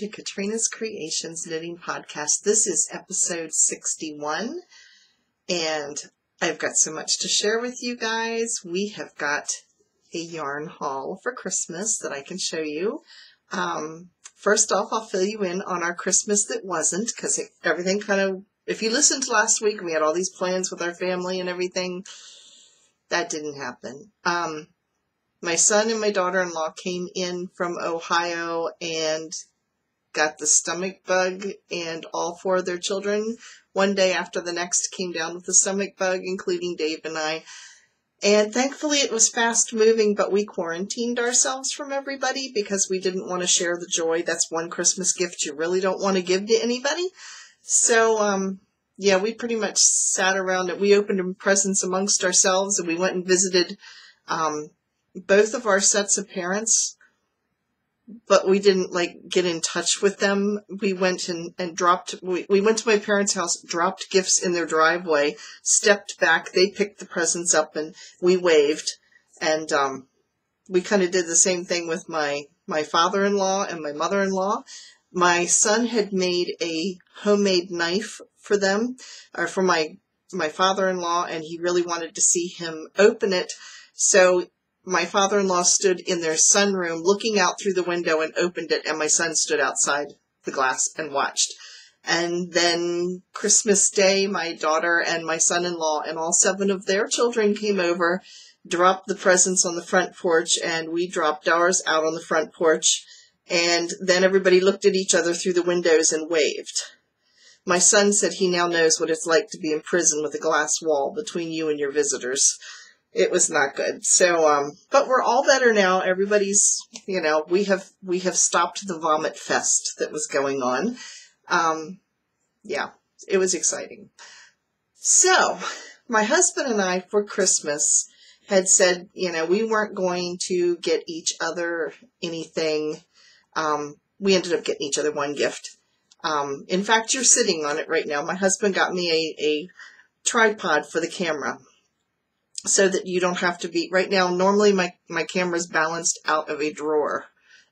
to Katrina's Creations Knitting Podcast. This is episode 61, and I've got so much to share with you guys. We have got a yarn haul for Christmas that I can show you. First off, I'll fill you in on our Christmas that wasn't, because everything kind of, if you listened to last week, we had all these plans with our family and everything. That didn't happen. My son and my daughter-in-law came in from Ohio and got the stomach bug, and all four of their children, one day after the next, came down with the stomach bug, including Dave and I. And thankfully it was fast moving, but we quarantined ourselves from everybody because we didn't want to share the joy. That's one Christmas gift you really don't want to give to anybody. So, yeah, we pretty much sat around it. We opened presents amongst ourselves, and we went and visited both of our sets of parents, but we didn't get in touch with them. We went and dropped, we went to my parents' house, dropped gifts in their driveway, stepped back, they picked the presents up, and we waved. And we kind of did the same thing with my father-in-law and my mother-in-law. My son had made a homemade knife for them, or for my father-in-law, and he really wanted to see him open it. So my father-in-law stood in their sunroom looking out through the window and opened it, and my son stood outside the glass and watched. And then Christmas Day, my daughter and my son-in-law and all 7 of their children came over, dropped the presents on the front porch, and we dropped ours out on the front porch. And then everybody looked at each other through the windows and waved. My son said he now knows what it's like to be in prison with a glass wall between you and your visitors. It was not good. So, but we're all better now. Everybody's, we have stopped the vomit fest that was going on. Yeah, it was exciting. So, my husband and I, for Christmas, had said, we weren't going to get each other anything. We ended up getting each other one gift. In fact, you're sitting on it right now. My husband got me a tripod for the camera, so that you don't have to be, right now, normally my camera's balanced out of a drawer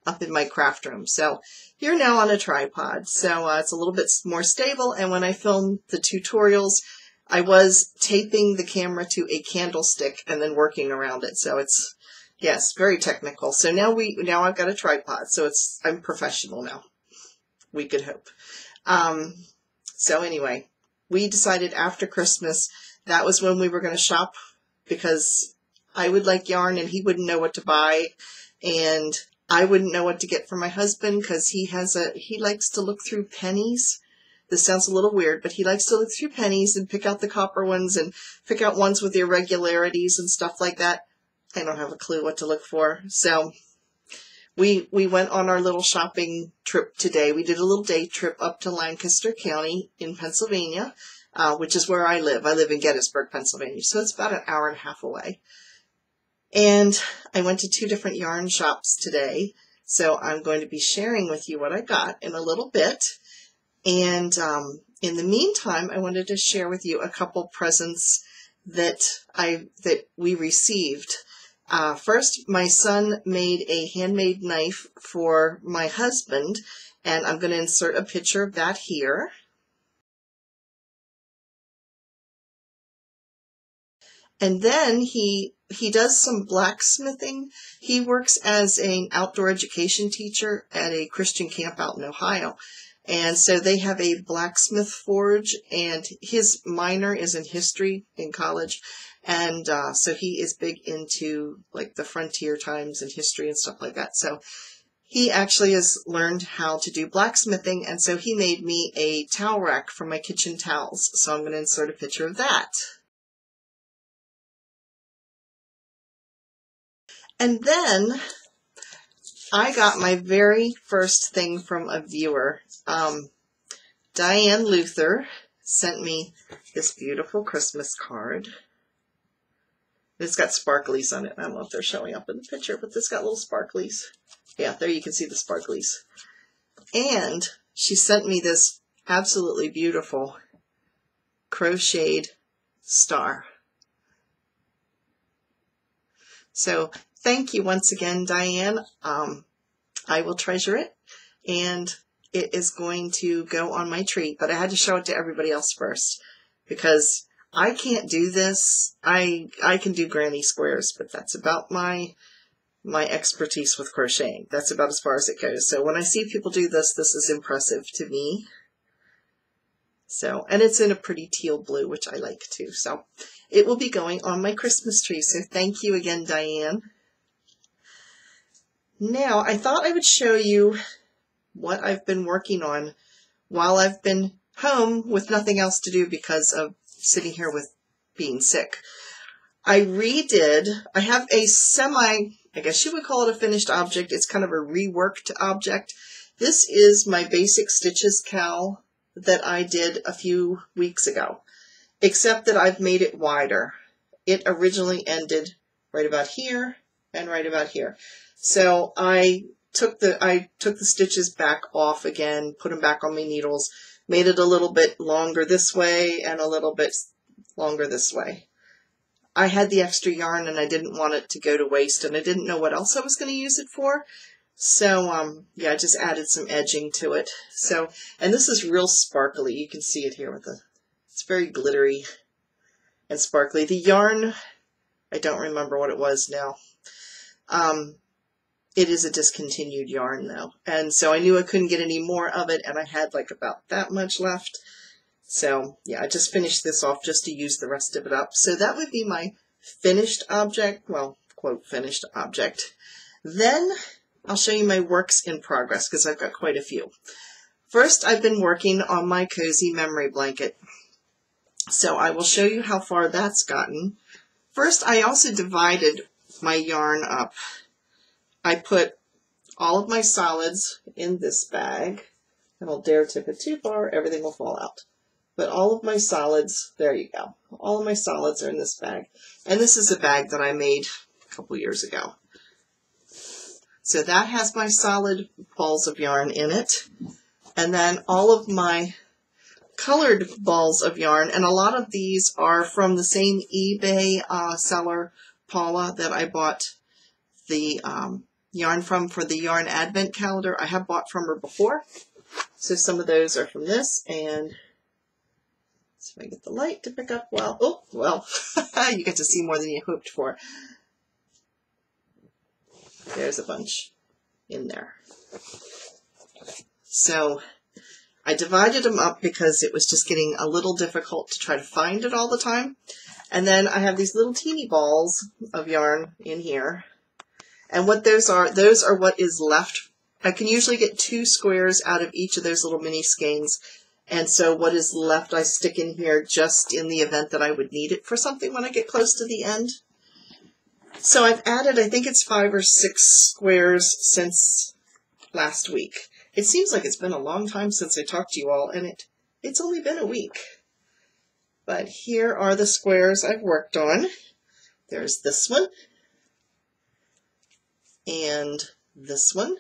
up in my craft room. So you're now on a tripod. So it's a little bit more stable. And when I filmed the tutorials, I was taping the camera to a candlestick and then working around it. So it's, yes, very technical. So now I've got a tripod. So I'm professional now. We could hope. So anyway, we decided after Christmas, that was when we were going to shop, because I would like yarn and he wouldn't know what to buy, and I wouldn't know what to get for my husband because he likes to look through pennies. This sounds a little weird, but he likes to look through pennies and pick out the copper ones and pick out ones with irregularities and stuff like that. I don't have a clue what to look for. So we went on our little shopping trip today. We did a little day trip up to Lancaster County in Pennsylvania, which is where I live. I live in Gettysburg, Pennsylvania, so it's about an hour and a half away. And I went to 2 different yarn shops today, so I'm going to be sharing with you what I got in a little bit. And in the meantime, I wanted to share with you a couple presents that we received. First, my son made a handmade knife for my husband, and I'm going to insert a picture of that here. And then he does some blacksmithing. He works as an outdoor education teacher at a Christian camp out in Ohio. And so they have a blacksmith forge, and his minor is in history in college. And so he is big into the frontier times and history and stuff like that. So he actually has learned how to do blacksmithing, and so he made me a towel rack for my kitchen towels. So I'm going to insert a picture of that. And then I got my very first thing from a viewer. Diane Luther sent me this beautiful Christmas card. It's got sparklies on it. I don't know if they're showing up in the picture, but it's got little sparklies. Yeah, there you can see the sparklies. And she sent me this absolutely beautiful crocheted star. So thank you once again, Diane. I will treasure it, and it is going to go on my tree, but I had to show it to everybody else first because I can't do this. I can do granny squares, but that's about my expertise with crocheting. That's about as far as it goes. So when I see people do this, this is impressive to me. So, and it's in a pretty teal blue, which I like too. So it will be going on my Christmas tree. So thank you again, Diane. Now, I thought I would show you what I've been working on while I've been home with nothing else to do because of sitting here with being sick. I have a I guess you would call it a finished object. It's kind of a reworked object. This is my Basic Stitches cowl that I did a few weeks ago, except that I've made it wider. It originally ended right about here and right about here. So I took the stitches back off again, put them back on my needles, made it a little bit longer this way and a little bit longer this way. I had the extra yarn and I didn't want it to go to waste, and I didn't know what else I was going to use it for. So, yeah, I just added some edging to it. So, and this is real sparkly. You can see it here it's very glittery and sparkly. The yarn, I don't remember what it was now. It is a discontinued yarn though. And so I knew I couldn't get any more of it, and I had like about that much left. So, yeah, I just finished this off just to use the rest of it up. So that would be my finished object, well, quote, finished object. Then I'll show you my works in progress because I've got quite a few. First, I've been working on my cozy memory blanket. So I will show you how far that's gotten. First, I also divided my yarn up. I put all of my solids in this bag. I don't dare tip it too far, everything will fall out. But all of my solids, there you go. All of my solids are in this bag. And this is a bag that I made a couple years ago. So that has my solid balls of yarn in it. And then all of my colored balls of yarn, and a lot of these are from the same eBay seller, Paula, that I bought the yarn from for the yarn advent calendar. I have bought from her before. So some of those are from this, and so if I get the light to pick up well, oh, well, you get to see more than you hoped for. There's a bunch in there. So I divided them up because it was just getting a little difficult to try to find it all the time. And then I have these little teeny balls of yarn in here. And what those are what is left. I can usually get 2 squares out of each of those little mini skeins. And so what is left I stick in here just in the event that I would need it for something when I get close to the end. So I've added, I think it's 5 or 6 squares since last week. It seems like it's been a long time since I talked to you all, and it's only been a week. But here are the squares I've worked on. There's this one, and this one,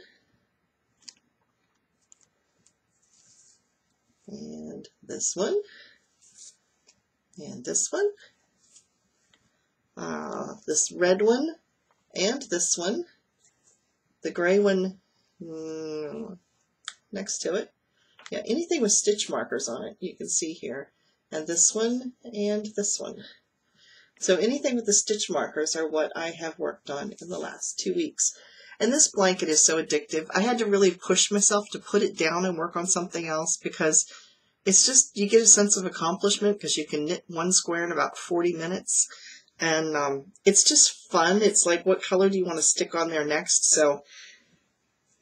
and this one, and this one. This red one, and this one, the gray one next to it. Yeah, anything with stitch markers on it, you can see here. And this one, and this one. So anything with the stitch markers are what I have worked on in the last 2 weeks. And this blanket is so addictive. I had to really push myself to put it down and work on something else because it's just, you get a sense of accomplishment because you can knit 1 square in about 40 minutes. And it's just fun. It's like, what color do you want to stick on there next? So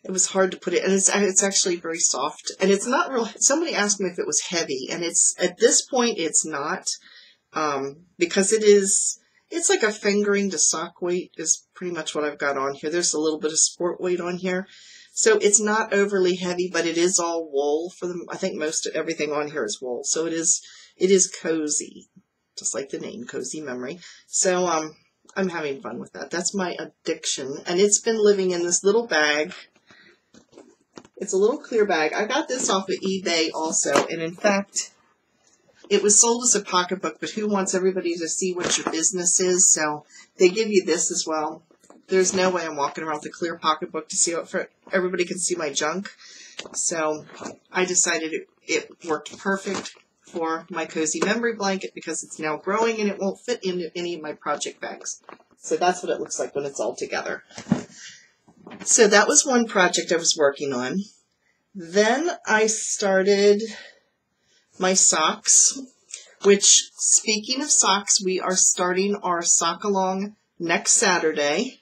it was hard to put it, and it's actually very soft. And it's not real, somebody asked me if it was heavy, and it's, at this point, it's not, because it's like a fingering to sock weight is pretty much what I've got on here. There's a little bit of sport weight on here. So it's not overly heavy, but it is all wool for them. I think everything on here is wool. So it is cozy. Just like the name, Cozy Memory. So I'm having fun with that. That's my addiction. And it's been living in this little bag. It's a little clear bag. I got this off of eBay also. And in fact, it was sold as a pocketbook, but who wants everybody to see what your business is? So they give you this as well. There's no way I'm walking around with a clear pocketbook to see what everybody can see my junk. So I decided it worked perfect for my cozy memory blanket because it's now growing and it won't fit into any of my project bags. So that's what it looks like when it's all together. So that was one project I was working on. Then I started my socks, which, speaking of socks, we are starting our sock along next Saturday.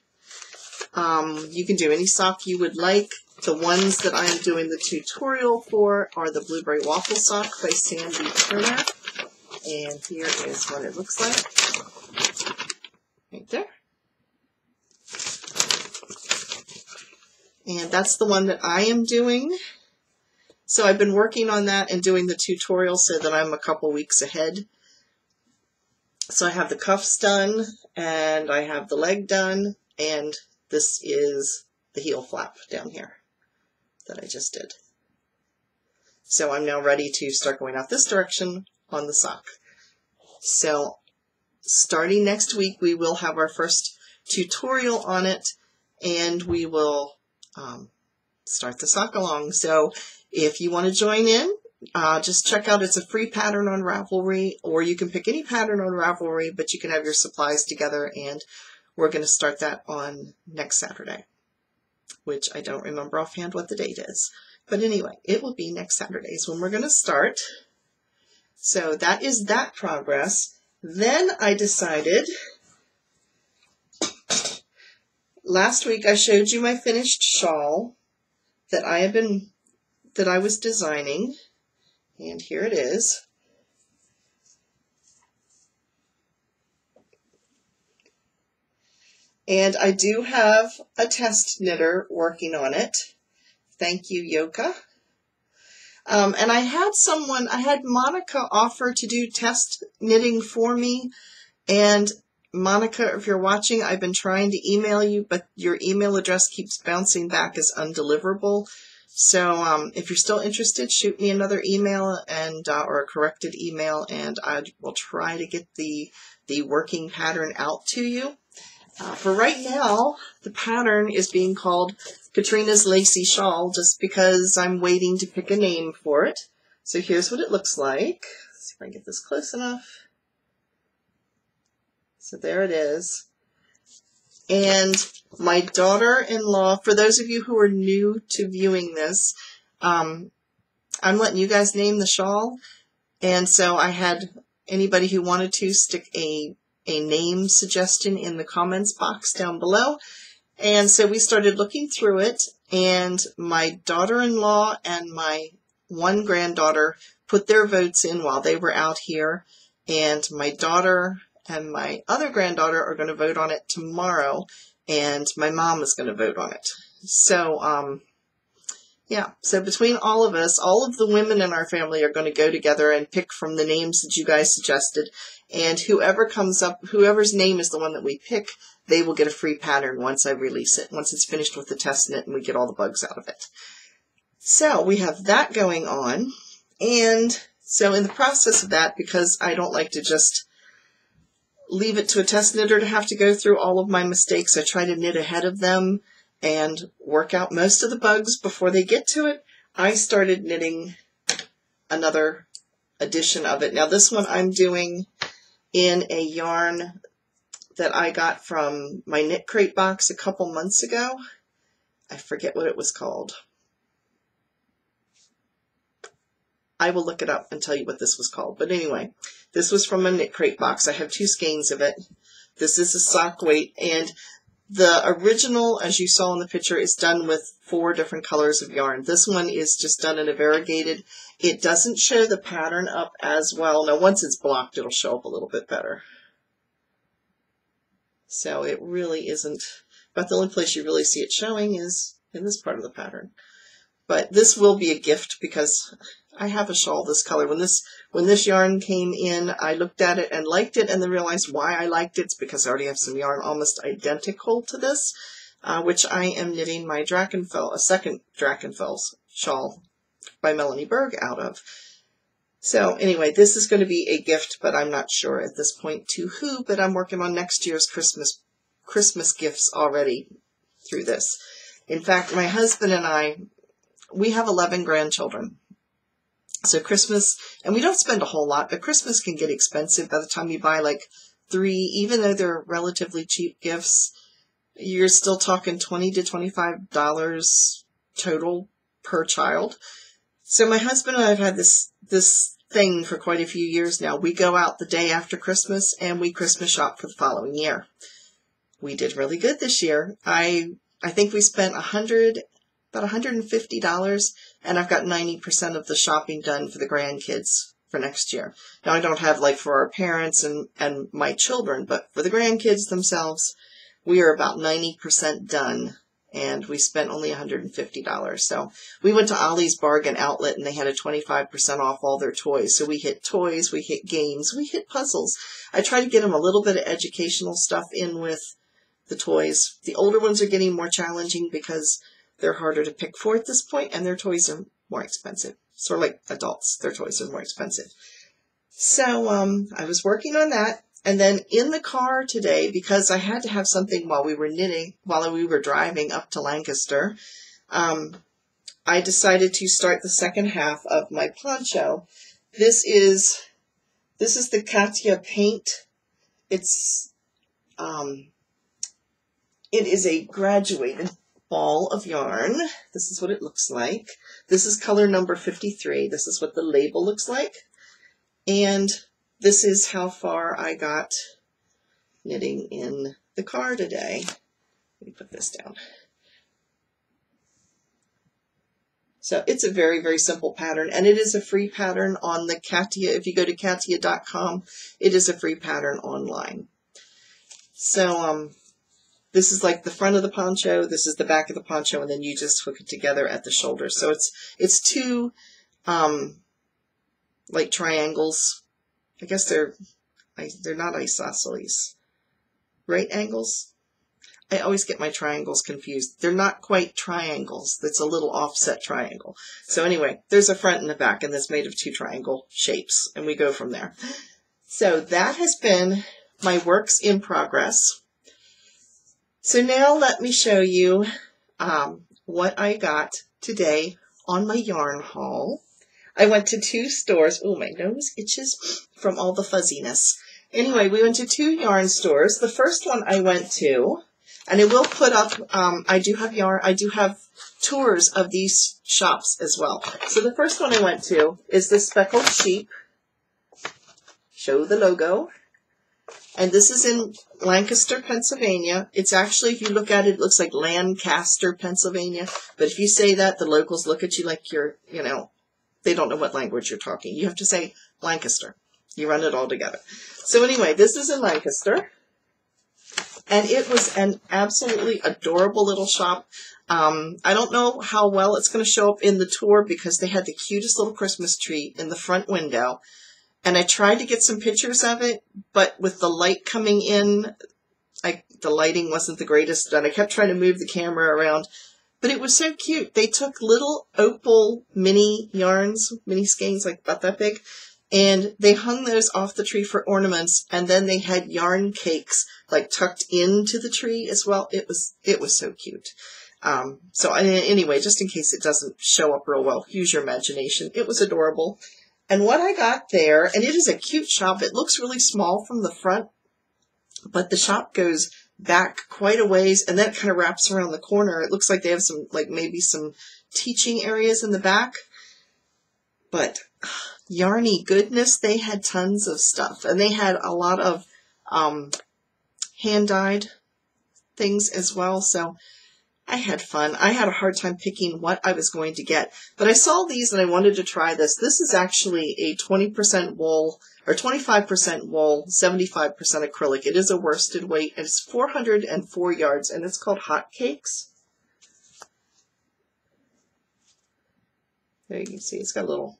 You can do any sock you would like. The ones that I'm doing the tutorial for are the Blueberry Waffle Sock by Sandy Turner. And here is what it looks like. Right there. And that's the one that I am doing. So I've been working on that and doing the tutorial so that I'm a couple weeks ahead. So I have the cuffs done, and I have the leg done, and this is the heel flap down here that I just did. So I'm now ready to start going out this direction on the sock. So starting next week, we will have our first tutorial on it, and we will start the sock along. So if you want to join in, just check out, it's a free pattern on Ravelry, or you can pick any pattern on Ravelry, but you can have your supplies together, and we're going to start that on next Saturday, which I don't remember offhand what the date is. But anyway, it will be next Saturday is when we're going to start. So that is that progress. Then I decided, last week I showed you my finished shawl that I was designing, and here it is. And I do have a test knitter working on it. Thank you, Yoka. And I had Monica offer to do test knitting for me. And Monica, if you're watching, I've been trying to email you, but your email address keeps bouncing back as undeliverable. So if you're still interested, shoot me another email and or a corrected email, and I will try to get the working pattern out to you. For right now, the pattern is being called Katrina's Lacy Shawl, just because I'm waiting to pick a name for it. So here's what it looks like. Let's see if I can get this close enough. So there it is. And my daughter-in-law, for those of you who are new to viewing this, I'm letting you guys name the shawl. And so I had anybody who wanted to stick a name suggestion in the comments box down below. And so we started looking through it, and my daughter-in-law and my one granddaughter put their votes in while they were out here, and my daughter and my other granddaughter are going to vote on it tomorrow, and my mom is going to vote on it. So, yeah, so between all of us, all of the women in our family are going to go together and pick from the names that you guys suggested, and whoever comes up, whoever's name is the one that we pick, they will get a free pattern once I release it, once it's finished with the test knit and we get all the bugs out of it. So we have that going on, and so in the process of that, because I don't like to just leave it to a test knitter to have to go through all of my mistakes, I try to knit ahead of them and work out most of the bugs before they get to it. I started knitting another edition of it. Now this one I'm doing in a yarn that I got from my Knit Crate box a couple months ago. I forget what it was called. I will look it up and tell you what this was called. But anyway, this was from a Knit Crate box. I have 2 skeins of it. This is a sock weight, and the original, as you saw in the picture, is done with 4 different colors of yarn. This one is just done in a variegated. It doesn't show the pattern up as well. Now, once it's blocked, it'll show up a little bit better. So it really isn't, but the only place you really see it showing is in this part of the pattern. But this will be a gift because I have a shawl this color. When this yarn came in, I looked at it and liked it, and then realized why I liked it. It's because I already have some yarn almost identical to this, which I am knitting my Drakenfell, a second Drakenfell's shawl by Melanie Berg out of. So anyway, this is going to be a gift, but I'm not sure at this point to who, but I'm working on next year's Christmas gifts already through this. In fact, my husband and I we have 11 grandchildren. So Christmas, and we don't spend a whole lot, but Christmas can get expensive by the time you buy like 3, even though they're relatively cheap gifts, you're still talking $20 to $25 total per child. So my husband and I have had this thing for quite a few years now. We go out the day after Christmas and we Christmas shop for the following year. We did really good this year. I think we spent about $150, and I've got 90% of the shopping done for the grandkids for next year. Now, I don't have like for our parents and my children, but for the grandkids themselves, we are about 90% done, and we spent only $150. So we went to Ollie's Bargain Outlet, and they had a 25% off all their toys. So we hit toys, we hit games, we hit puzzles. I try to get them a little bit of educational stuff in with the toys. The older ones are getting more challenging because they're harder to pick for at this point, and their toys are more expensive. Sort of like adults, their toys are more expensive. So I was working on that, and then in the car today, because I had to have something while we were knitting, while we were driving up to Lancaster, I decided to start the second half of my poncho. This is the Katya paint. It is a graduated ball of yarn. This is what it looks like. This is color number 53. This is what the label looks like. And this is how far I got knitting in the car today. Let me put this down. So it's a very, very simple pattern, and it is a free pattern on the Katya. If you go to katya.com, it is a free pattern online. So this is like the front of the poncho, this is the back of the poncho, and then you just hook it together at the shoulder. So it's two like triangles. I guess they're not isosceles. Right angles? I always get my triangles confused. They're not quite triangles. That's a little offset triangle. So anyway, there's a front and a back, and that's made of 2 triangle shapes, and we go from there. So that has been my works in progress. So now let me show you what I got today on my yarn haul. I went to 2 stores. Oh, my nose itches from all the fuzziness. Anyway, we went to 2 yarn stores. The first one I went to, and I will put up, I do have tours of these shops as well. So the first one I went to is the Speckled Sheep. Show the logo. And this is in Lancaster, Pennsylvania. It's actually, if you look at it, it looks like Lancaster, Pennsylvania. But if you say that, the locals look at you like you're, they don't know what language you're talking. You have to say Lancaster. You run it all together. So anyway, this is in Lancaster. And it was an absolutely adorable little shop. I don't know how well it's going to show up in the tour because they had the cutest little Christmas tree in the front window. And I tried to get some pictures of it, but with the light coming in, the lighting wasn't the greatest, and I kept trying to move the camera around. But it was so cute. They took little opal mini yarns, mini skeins, like about that big, and they hung those off the tree for ornaments, and then they had yarn cakes, like tucked into the tree as well. It was so cute. So anyway, just in case it doesn't show up real well, use your imagination. It was adorable. And what I got there, and it is a cute shop. It looks really small from the front, but the shop goes back quite a ways, and then it kind of wraps around the corner. It looks like they have some, maybe some teaching areas in the back. But yarny goodness, they had tons of stuff, and they had a lot of hand-dyed things as well. So I had fun. I had a hard time picking what I was going to get, but I saw these and I wanted to try this. This is actually a 20% wool, or 25% wool, 75% acrylic. It is a worsted weight, and it's 404 yards, and it's called Hot Cakes. There you can see it's got a little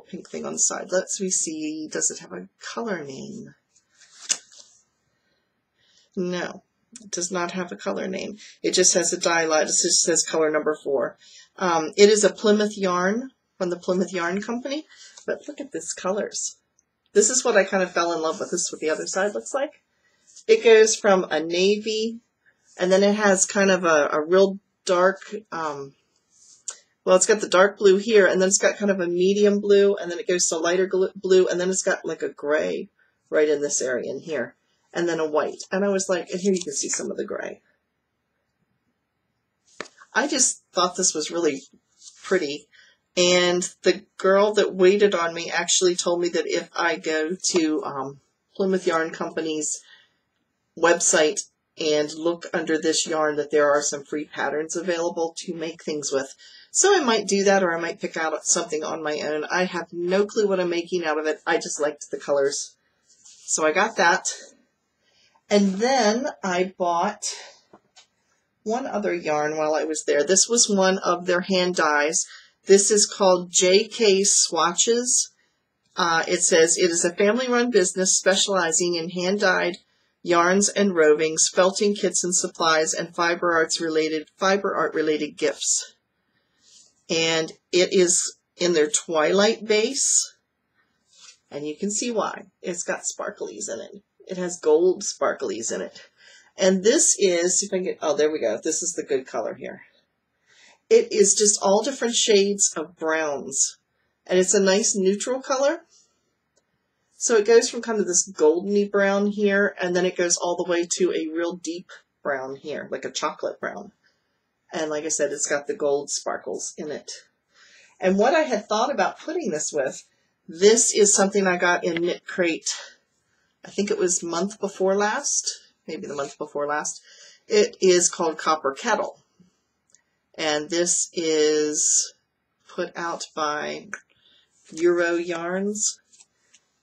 pink thing on the side. Let's see, does it have a color name? No. It does not have a color name. It just has a dye line. It just says color number 4. It is a Plymouth yarn from the Plymouth Yarn Company. But look at this colors. This is what I kind of fell in love with. This is what the other side looks like. It goes from a navy, and then it has kind of a real dark, well, it's got the dark blue here, and then it's got kind of a medium blue, and then it goes to lighter blue, and then it's got like a gray right in this area in here, and then a white. And I was like, and here you can see some of the gray. I just thought this was really pretty. And the girl that waited on me actually told me that if I go to Plymouth Yarn Company's website and look under this yarn, that there are some free patterns available to make things with. So I might do that, or I might pick out something on my own. I have no clue what I'm making out of it. I just liked the colors. So I got that. And then I bought one other yarn while I was there. This was one of their hand dyes. This is called JK Swatches. It says, it is a family-run business specializing in hand-dyed yarns and rovings, felting kits and supplies, and fiber art related gifts. And it is in their Twilight base, and you can see why. It's got sparklies in it. It has gold sparklies in it. And this is, if I can get, oh, there we go. This is the good color here. It is just all different shades of browns, and it's a nice neutral color. So it goes from kind of this goldeny brown here, and then it goes all the way to a real deep brown here, like a chocolate brown. And like I said, it's got the gold sparkles in it. And what I had thought about putting this with, this is something I got in Knit Crate, I think it was month before last, maybe the month before last. It is called Copper Kettle. And this is put out by Euro Yarns.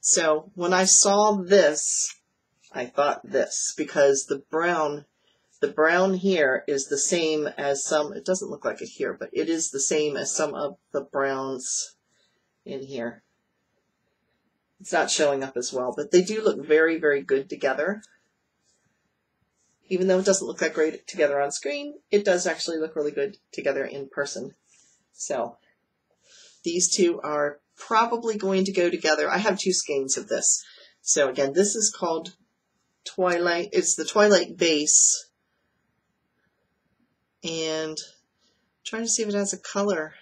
So when I saw this, I thought this, because the brown here is the same as some, it doesn't look like it here, but it is the same as some of the browns in here. It's not showing up as well, but they do look very, very good together. Even though it doesn't look that great together on screen, it does actually look really good together in person. So these two are probably going to go together. I have two skeins of this. So again, this is called Twilight. It's the Twilight base. And I'm trying to see if it has a color.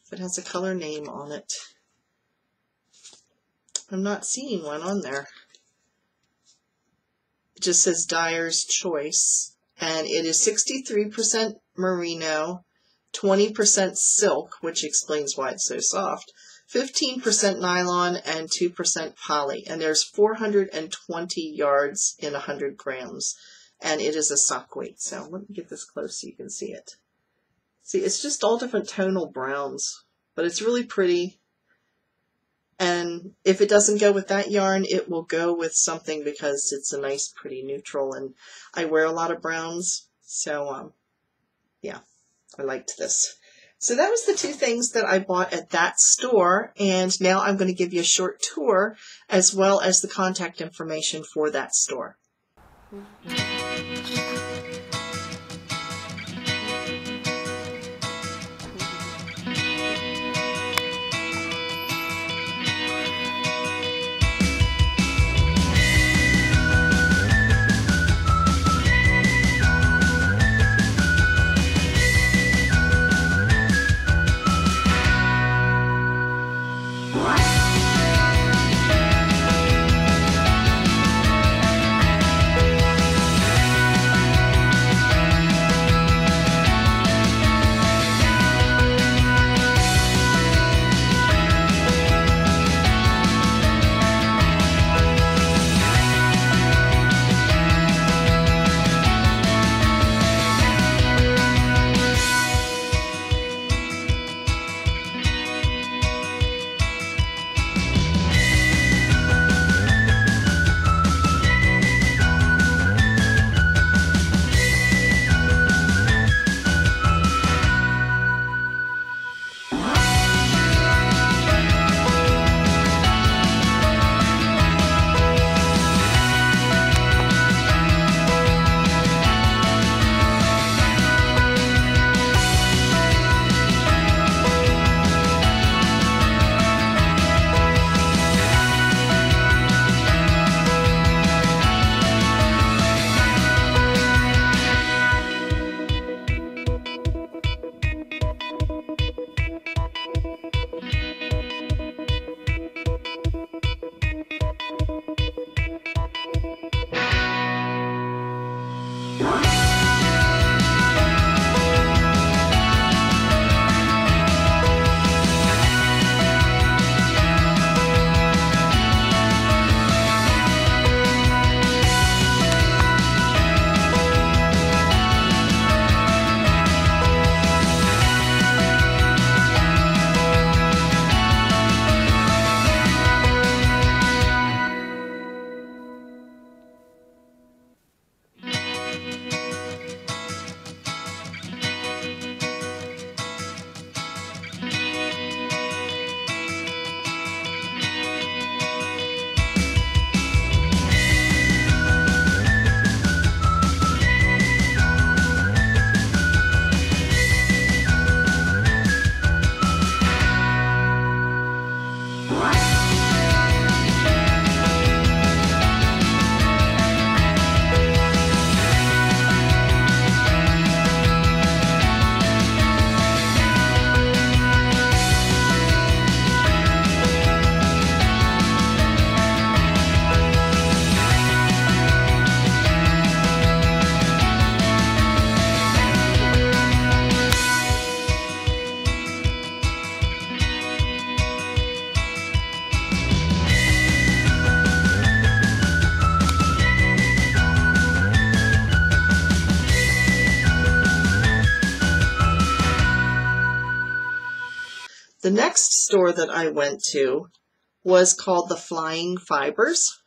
If it has a color name on it. I'm not seeing one on there. It just says Dyer's Choice, and it is 63% merino, 20% silk, which explains why it's so soft, 15% nylon, and 2% poly. And there's 420 yards in 100 grams, and it is a sock weight. So let me get this close so you can see it. See, it's just all different tonal browns, but it's really pretty. And if it doesn't go with that yarn, it will go with something because it's a nice, pretty neutral. And I wear a lot of browns, so yeah, I liked this. So that was the two things that I bought at that store. And now I'm going to give you a short tour as well as the contact information for that store. The next store that I went to was called the Flying Fibers.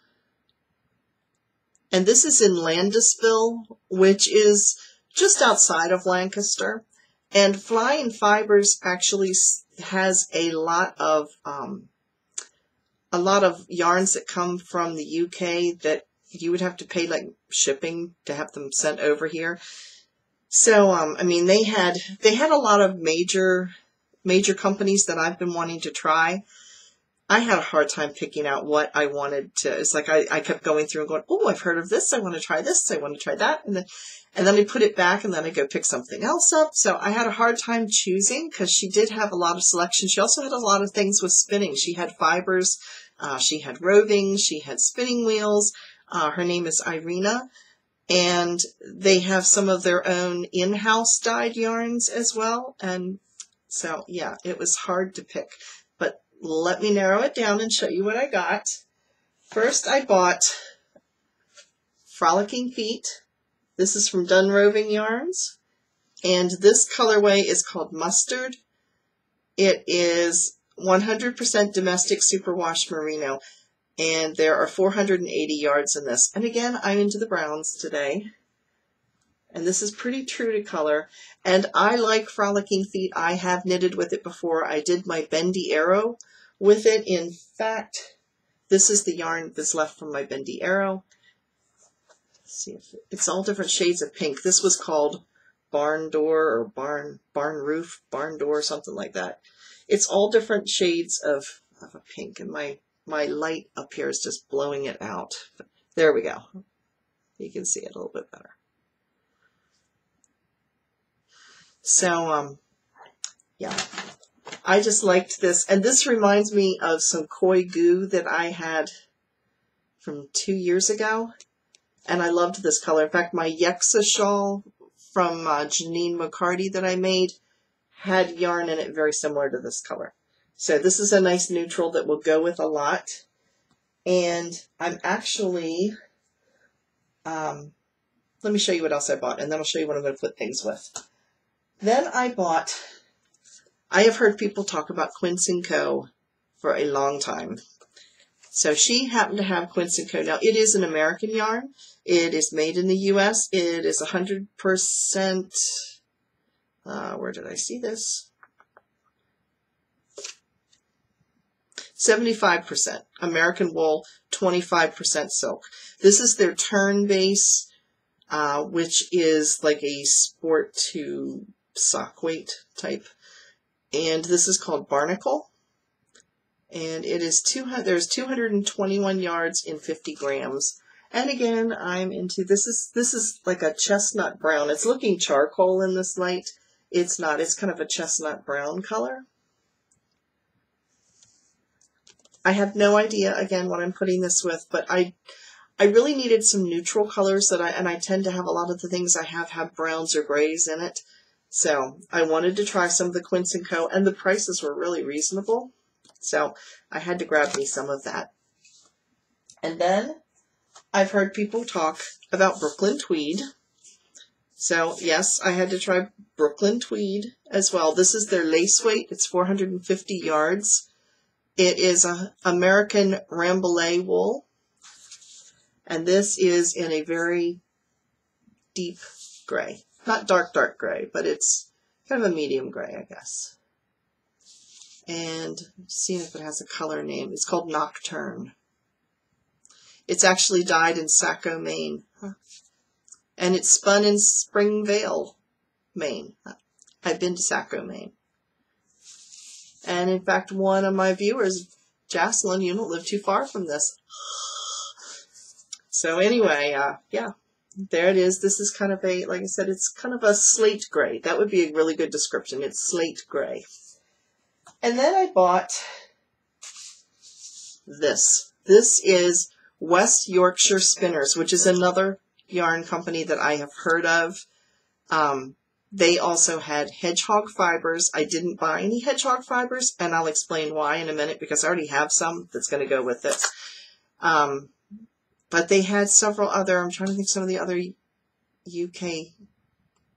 And this is in Landisville, which is just outside of Lancaster. And Flying Fibers actually has a lot of yarns that come from the UK that you would have to pay like shipping to have them sent over here. So I mean, they had a lot of major companies that I've been wanting to try. I had a hard time picking out what I wanted to. It's like I kept going through and going, oh, I've heard of this. I want to try this. I want to try that. And then I put it back, and then I go pick something else up. So I had a hard time choosing because she did have a lot of selection. She also had a lot of things with spinning. She had fibers. She had roving. She had spinning wheels. Her name is Irina. And they have some of their own in-house dyed yarns as well. And so, yeah, it was hard to pick. But let me narrow it down and show you what I got. First, I bought Frolicking Feet. This is from Dun Roving Yarns. And this colorway is called Mustard. It is 100% domestic superwash merino. And there are 480 yards in this. And again, I'm into the browns today. And this is pretty true to color. And I like Frolicking Feet. I have knitted with it before. I did my Bendy Arrow with it. In fact, this is the yarn that's left from my Bendy Arrow. Let's see if it's all different shades of pink. This was called Barn Door or Barn Roof, Barn Door, something like that. It's all different shades of a pink. And my light up here is just blowing it out. There we go. You can see it a little bit better. So, yeah, I just liked this. And this reminds me of some koi goo that I had from 2 years ago. And I loved this color. In fact, my Yexa shawl from Janine McCarty that I made had yarn in it very similar to this color. So this is a nice neutral that will go with a lot. And I'm actually, let me show you what else I bought, and then I'll show you what I'm going to put things with. Then I have heard people talk about Quince & Co. for a long time. So she happened to have Quince & Co. Now, it is an American yarn. It is made in the U.S. It is 100%, where did I see this? 75% American wool, 25% silk. This is their turn base, which is like a sport to sock weight type. And this is called Barnacle. And it is there's 221 yards in 50 grams. And again, I'm into, this is like a chestnut brown. It's looking charcoal in this light. It's not, it's kind of a chestnut brown color. I have no idea, again, what I'm putting this with, but I really needed some neutral colors and I tend to have a lot of the things I have browns or grays in it. So I wanted to try some of the Quince & Co. and the prices were really reasonable. So I had to grab me some of that. And then I've heard people talk about Brooklyn Tweed. So yes, I had to try Brooklyn Tweed as well. This is their lace weight. It's 450 yards. It is an American Rambouillet wool, and this is in a very deep gray. Not dark gray, but it's kind of a medium gray, I guess. And seeing if it has a color name. It's called Nocturne. It's actually dyed in Saco, Maine. And it's spun in Springvale, Maine. I've been to Saco, Maine. And in fact, one of my viewers, Jocelyn, you don't live too far from this. So anyway, yeah, there it is. This is kind of a, like I said, it's kind of a slate gray. That would be a really good description. It's slate gray. And then I bought this. This is West Yorkshire Spinners, which is another yarn company that I have heard of. They also had hedgehog fibers. I didn't buy any hedgehog fibers, and I'll explain why in a minute because I already have some that's going to go with this. But they had several other, I'm trying to think some of the other UK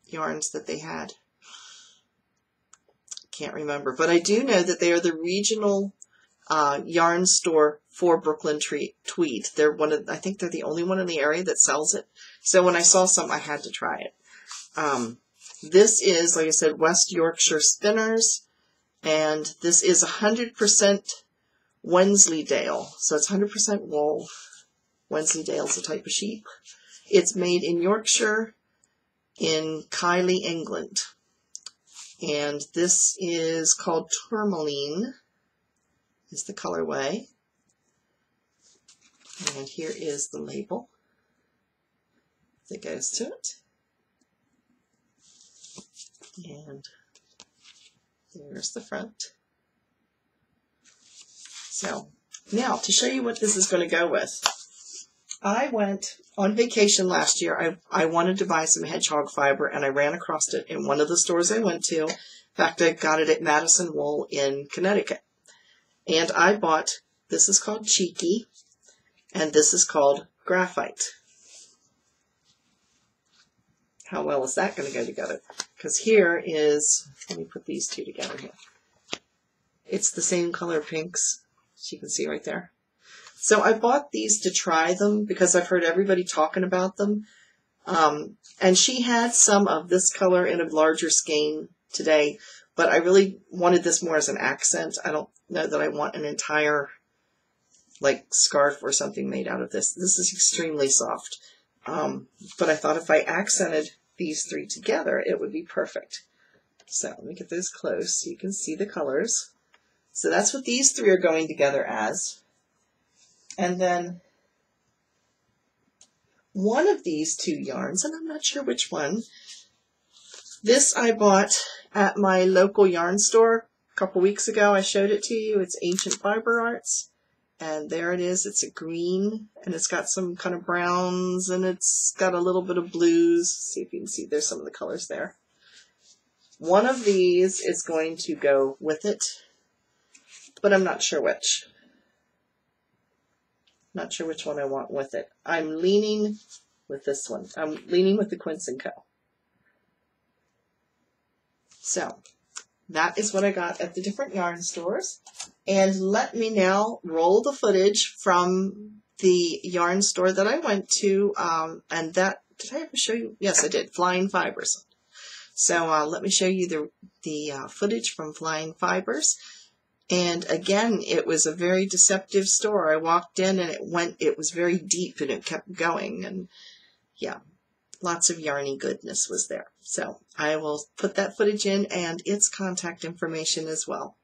yarns that they had. can't remember. But I do know that they are the regional yarn store for Brooklyn Tweed. They're I think they're the only one in the area that sells it. So when I saw some, I had to try it. This is, like I said, West Yorkshire Spinners, and this is 100% Wensleydale. So it's 100% wool. Wensleydale is a type of sheep. It's made in Yorkshire in Kiley, England. And this is called Tourmaline, is the colorway. And here is the label that goes to it. And there's the front. So now to show you what this is going to go with. I went on vacation last year. I wanted to buy some hedgehog fiber, and I ran across it in one of the stores I went to. In fact, I got it at Madison Wool in Connecticut. And I bought, this is called Cheeky, and this is called Graphite. How well is that going to go together? Because here is, let me put these two together here. It's the same color pinks, as you can see right there. So I bought these to try them because I've heard everybody talking about them. And she had some of this color in a larger skein today, but I really wanted this more as an accent. I don't know that I want an entire like scarf or something made out of this. This is extremely soft. But I thought if I accented these three together, it would be perfect. So let me get those close so you can see the colors. So that's what these three are going together as. And then one of these two yarns, and I'm not sure which one, this I bought at my local yarn store a couple weeks ago. I showed it to you. It's Ancient Fiber Arts. And there it is. It's a green, and it's got some kind of browns, and it's got a little bit of blues. See if you can see there's some of the colors there. One of these is going to go with it, but I'm not sure which. Not sure which one I want with it. I'm leaning with this one. I'm leaning with the Quince & Co. So that is what I got at the different yarn stores. And let me now roll the footage from the yarn store that I went to. And that, did I ever show you? Yes, I did. Flying Fibers. So let me show you the footage from Flying Fibers. And again, it was a very deceptive store. I walked in and it was very deep and it kept going. And yeah, lots of yarny goodness was there. So I will put that footage in and its contact information as well.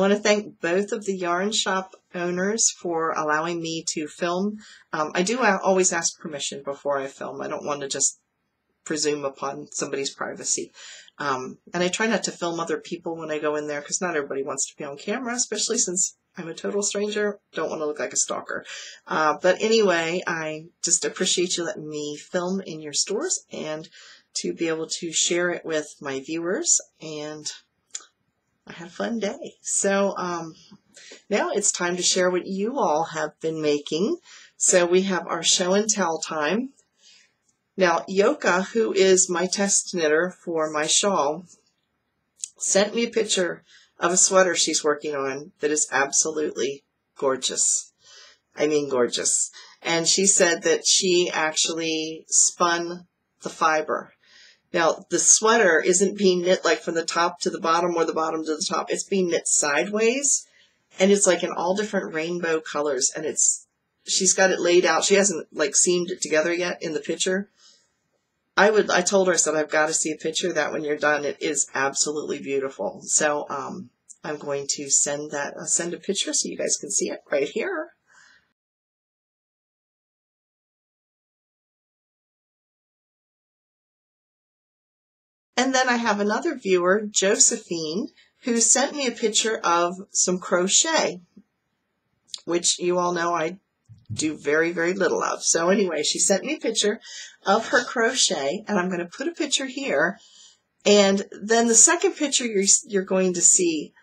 want to thank both of the yarn shop owners for allowing me to film. I do always ask permission before I film. I don't want to just presume upon somebody's privacy. And I try not to film other people when I go in there because not everybody wants to be on camera, especially since I'm a total stranger. Don't want to look like a stalker. But anyway, I just appreciate you letting me film in your stores and to be able to share it with my viewers. And I had a fun day. So now it's time to share what you all have been making. So we have our show and tell time. Now, Yoka, who is my test knitter for my shawl, sent me a picture of a sweater she's working on that is absolutely gorgeous. I mean gorgeous. And she said that she actually spun the fiber. Now, the sweater isn't being knit like from the top to the bottom or the bottom to the top. It's being knit sideways, and it's like in all different rainbow colors. And she's got it laid out. She hasn't like seamed it together yet in the picture. I told her, I said, I've got to see a picture of that when you're done. It is absolutely beautiful. So I'm going to send a picture so you guys can see it right here. And then I have another viewer, Josephine, who sent me a picture of some crochet, which you all know I do very, very little of. So anyway, she sent me a picture of her crochet, and I'm going to put a picture here. And then the second picture you're going to see,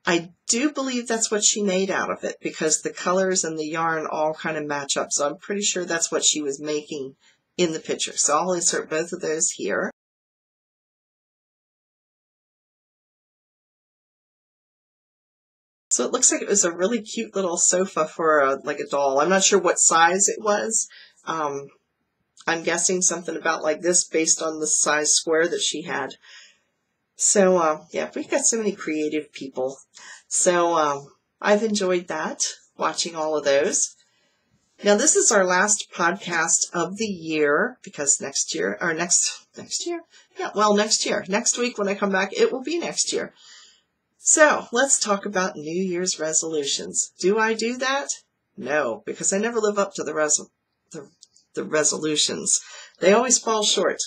I do believe that's what she made out of it because the colors and the yarn all kind of match up. So I'm pretty sure that's what she was making in the picture. So I'll insert both of those here. So it looks like it was a really cute little sofa for like a doll. I'm not sure what size it was. I'm guessing something about like this based on the size square that she had. So yeah, we've got so many creative people. So I've enjoyed that, watching all of those. Now this is our last podcast of the year because next year, next week when I come back, it will be next year. So let's talk about New Year's resolutions. Do I do that? No, because I never live up to the resolutions. They always fall short.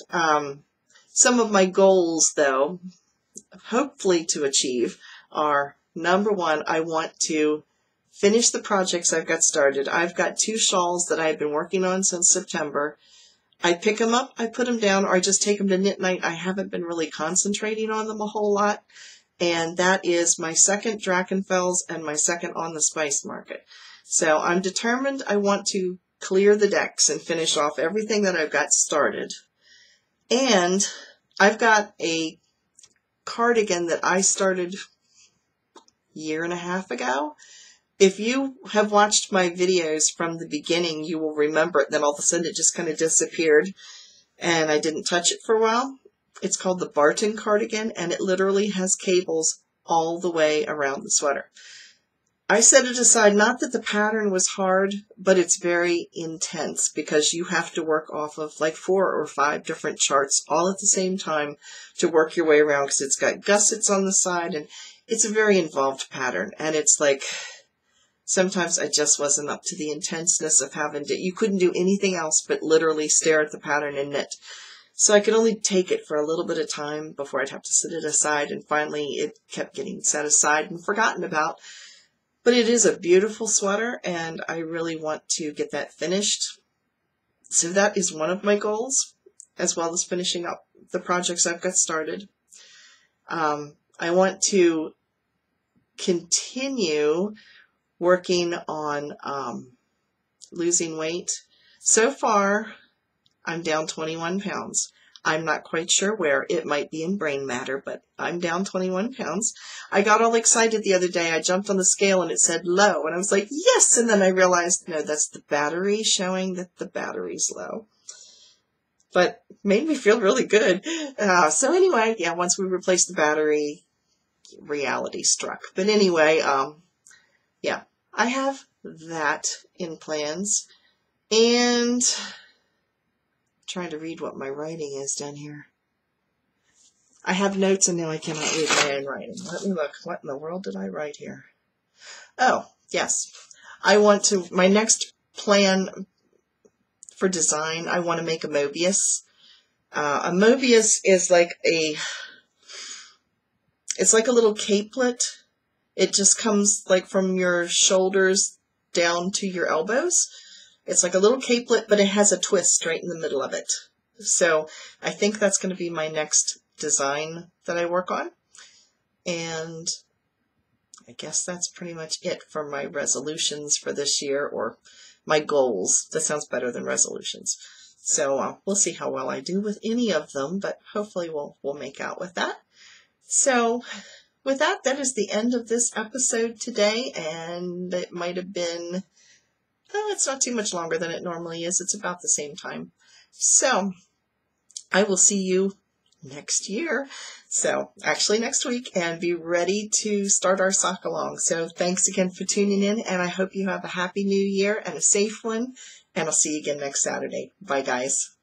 Some of my goals, though, hopefully to achieve, are number one, I want to finish the projects I've got started. I've got 2 shawls that I've been working on since September. I pick them up, I put them down, or I just take them to knit night. I haven't been really concentrating on them a whole lot. And that is my second Drachenfels and my second On the Spice Market. So I'm determined I want to clear the decks and finish off everything that I've got started. And I've got a cardigan that I started a year and a half ago. If you have watched my videos from the beginning, you will remember it. Then all of a sudden it just kind of disappeared and I didn't touch it for a while. It's called the Barton cardigan, and it literally has cables all the way around the sweater. I set it aside, not that the pattern was hard, but it's very intense because you have to work off of like 4 or 5 different charts all at the same time to work your way around because it's got gussets on the side, and it's a very involved pattern. And it's like, sometimes I just wasn't up to the intenseness of having to, you couldn't do anything else but literally stare at the pattern and knit. So I could only take it for a little bit of time before I'd have to set it aside, and finally it kept getting set aside and forgotten about. But it is a beautiful sweater, and I really want to get that finished. So that is one of my goals, as well as finishing up the projects I've got started. I want to continue working on losing weight. So far, I'm down 21 pounds. I'm not quite sure where. It might be in brain matter, but I'm down 21 pounds. I got all excited the other day. I jumped on the scale and it said low, and I was like, yes! And then I realized, no, that's the battery showing that the battery's low. But made me feel really good. So anyway, yeah, once we replaced the battery, reality struck. But anyway, yeah, I have that in plans. And trying to read what my writing is down here. I have notes and now I cannot read my own writing. Let me look. What in the world did I write here? Oh, yes. My next plan for design, I want to make a Mobius. A Mobius is it's like a little capelet. It just comes like from your shoulders down to your elbows. It's like a little capelet, but it has a twist right in the middle of it. So I think that's going to be my next design that I work on. And I guess that's pretty much it for my resolutions for this year, or my goals. That sounds better than resolutions. So we'll see how well I do with any of them, but hopefully we'll make out with that. So with that is the end of this episode today, and it might have been, it's not too much longer than it normally is. It's about the same time. So I will see you next year. So actually next week, and be ready to start our sock along. So thanks again for tuning in, and I hope you have a happy new year and a safe one, and I'll see you again next Saturday. Bye guys.